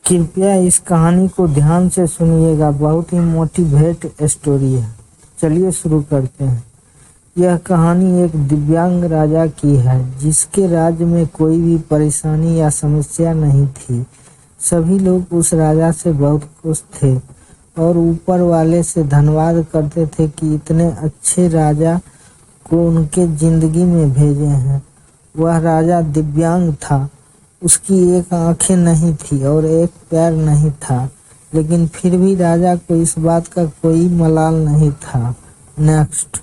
कृपया इस कहानी को ध्यान से सुनिएगा, बहुत ही मोटिवेट स्टोरी है। चलिए शुरू करते हैं। यह कहानी एक दिव्यांग राजा की है जिसके राज्य में कोई भी परेशानी या समस्या नहीं थी। सभी लोग उस राजा से बहुत खुश थे और ऊपर वाले से धन्यवाद करते थे कि इतने अच्छे राजा को उनके जिंदगी में भेजे हैं। वह राजा दिव्यांग था। उसकी एक आंखें नहीं थी और एक पैर नहीं था, लेकिन फिर भी राजा को इस बात का कोई मलाल नहीं था। नेक्स्ट।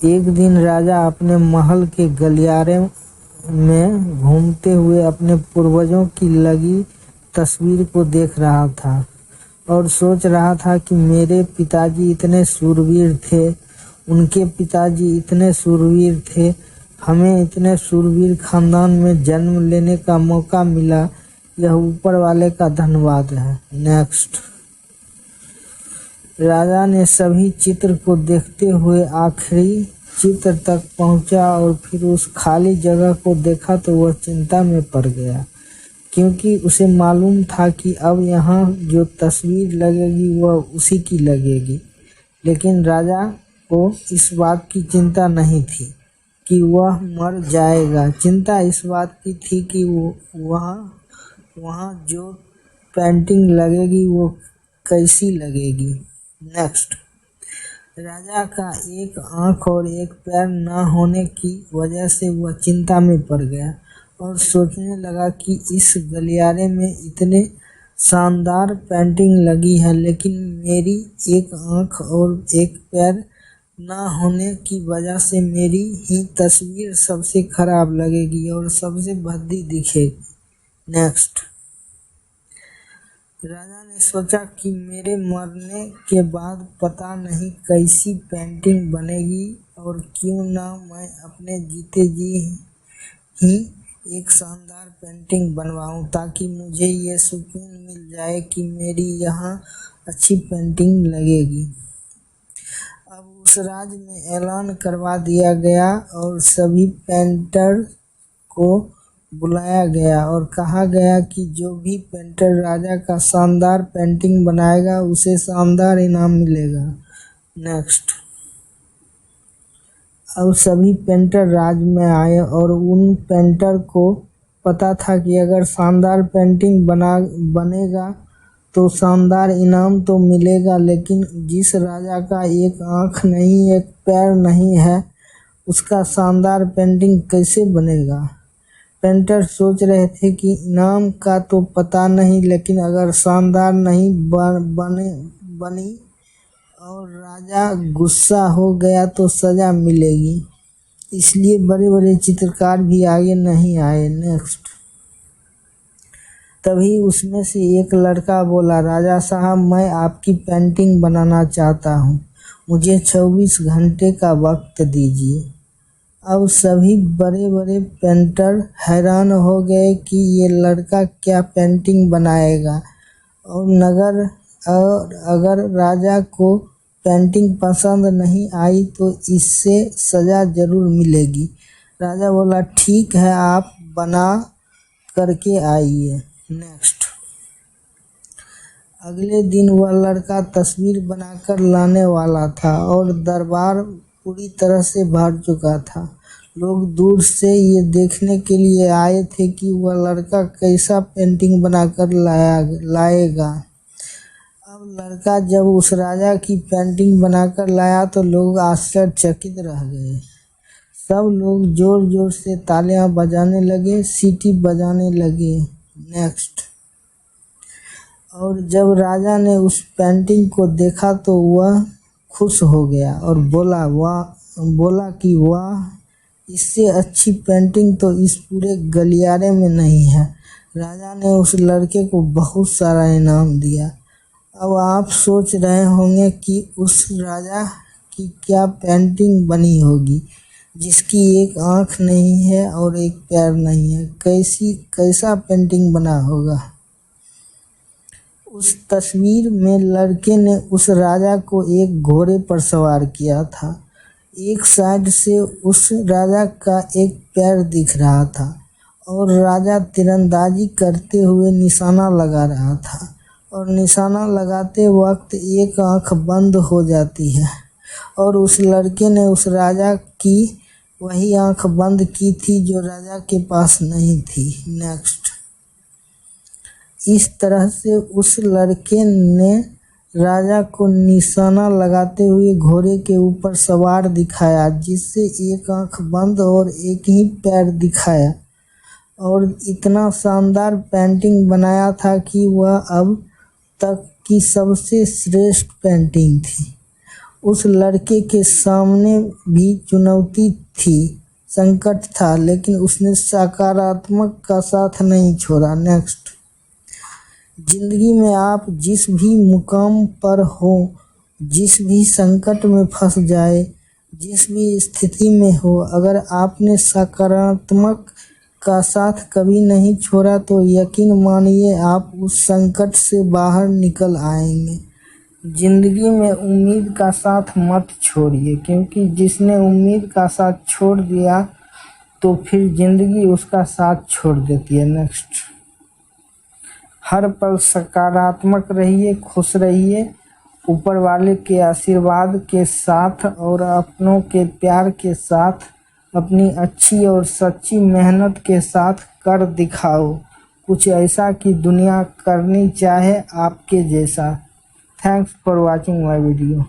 एक दिन राजा अपने महल के गलियारे में घूमते हुए अपने पूर्वजों की लगी तस्वीर को देख रहा था और सोच रहा था कि मेरे पिताजी इतने शूरवीर थे, उनके पिताजी इतने शूरवीर थे, हमें इतने शूरवीर खानदान में जन्म लेने का मौका मिला। यह ऊपर वाले का धन्यवाद है। नेक्स्ट। राजा ने सभी चित्र को देखते हुए आखिरी चित्र तक पहुंचा और फिर उस खाली जगह को देखा तो वह चिंता में पड़ गया, क्योंकि उसे मालूम था कि अब यहाँ जो तस्वीर लगेगी वह उसी की लगेगी। लेकिन राजा को इस बात की चिंता नहीं थी कि वह मर जाएगा। चिंता इस बात की थी कि वहाँ जो पेंटिंग लगेगी वो कैसी लगेगी। नेक्स्ट। राजा का एक आंख और एक पैर न होने की वजह से वह चिंता में पड़ गया और सोचने लगा कि इस गलियारे में इतने शानदार पेंटिंग लगी है, लेकिन मेरी एक आंख और एक पैर ना होने की वजह से मेरी ही तस्वीर सबसे खराब लगेगी और सबसे भद्दी दिखेगी। नेक्स्ट। राजा ने सोचा कि मेरे मरने के बाद पता नहीं कैसी पेंटिंग बनेगी और क्यों ना मैं अपने जीते जी ही एक शानदार पेंटिंग बनवाऊं, ताकि मुझे ये सुकून मिल जाए कि मेरी यहाँ अच्छी पेंटिंग लगेगी। अब उस राज्य में ऐलान करवा दिया गया और सभी पेंटर को बुलाया गया और कहा गया कि जो भी पेंटर राजा का शानदार पेंटिंग बनाएगा उसे शानदार इनाम मिलेगा। नेक्स्ट। अब सभी पेंटर राज्य में आए और उन पेंटर को पता था कि अगर शानदार पेंटिंग बनेगा तो शानदार इनाम तो मिलेगा, लेकिन जिस राजा का एक आंख नहीं, एक पैर नहीं है, उसका शानदार पेंटिंग कैसे बनेगा। पेंटर सोच रहे थे कि इनाम का तो पता नहीं, लेकिन अगर शानदार नहीं बनी और राजा गुस्सा हो गया तो सजा मिलेगी, इसलिए बड़े बड़े चित्रकार भी आगे नहीं आए। नेक्स्ट। तभी उसमें से एक लड़का बोला, राजा साहब, मैं आपकी पेंटिंग बनाना चाहता हूँ, मुझे 24 घंटे का वक्त दीजिए। अब सभी बड़े बड़े पेंटर हैरान हो गए कि ये लड़का क्या पेंटिंग बनाएगा और अगर राजा को पेंटिंग पसंद नहीं आई तो इससे सज़ा ज़रूर मिलेगी। राजा बोला, ठीक है, आप बना करके आइए। नेक्स्ट। अगले दिन वह लड़का तस्वीर बनाकर लाने वाला था और दरबार पूरी तरह से भर चुका था। लोग दूर से ये देखने के लिए आए थे कि वह लड़का कैसा पेंटिंग बनाकर लाएगा। अब लड़का जब उस राजा की पेंटिंग बनाकर लाया तो लोग आश्चर्यचकित रह गए। सब लोग जोर जोर से तालियां बजाने लगे, सीटी बजाने लगे। नेक्स्ट। और जब राजा ने उस पेंटिंग को देखा तो वह खुश हो गया और बोला कि वाह, इससे अच्छी पेंटिंग तो इस पूरे गलियारे में नहीं है। राजा ने उस लड़के को बहुत सारा इनाम दिया। अब आप सोच रहे होंगे कि उस राजा की क्या पेंटिंग बनी होगी जिसकी एक आंख नहीं है और एक पैर नहीं है। कैसा पेंटिंग बना होगा। उस तस्वीर में लड़के ने उस राजा को एक घोड़े पर सवार किया था। एक साइड से उस राजा का एक पैर दिख रहा था और राजा तीरंदाजी करते हुए निशाना लगा रहा था और निशाना लगाते वक्त एक आंख बंद हो जाती है और उस लड़के ने उस राजा की वही आंख बंद की थी जो राजा के पास नहीं थी। नेक्स्ट, इस तरह से उस लड़के ने राजा को निशाना लगाते हुए घोड़े के ऊपर सवार दिखाया, जिससे एक आंख बंद और एक ही पैर दिखाया और इतना शानदार पेंटिंग बनाया था कि वह अब तक की सबसे श्रेष्ठ पेंटिंग थी। उस लड़के के सामने भी चुनौती थी, संकट था, लेकिन उसने सकारात्मक का साथ नहीं छोड़ा। नेक्स्ट, जिंदगी में आप जिस भी मुकाम पर हो, जिस भी संकट में फंस जाए, जिस भी स्थिति में हो, अगर आपने सकारात्मक का साथ कभी नहीं छोड़ा तो यकीन मानिए आप उस संकट से बाहर निकल आएंगे। जिंदगी में उम्मीद का साथ मत छोड़िए, क्योंकि जिसने उम्मीद का साथ छोड़ दिया तो फिर जिंदगी उसका साथ छोड़ देती है। नेक्स्ट, हर पल सकारात्मक रहिए, खुश रहिए, ऊपर वाले के आशीर्वाद के साथ और अपनों के प्यार के साथ, अपनी अच्छी और सच्ची मेहनत के साथ कर दिखाओ कुछ ऐसा कि दुनिया करनी चाहे आपके जैसा। Thanks for watching my video.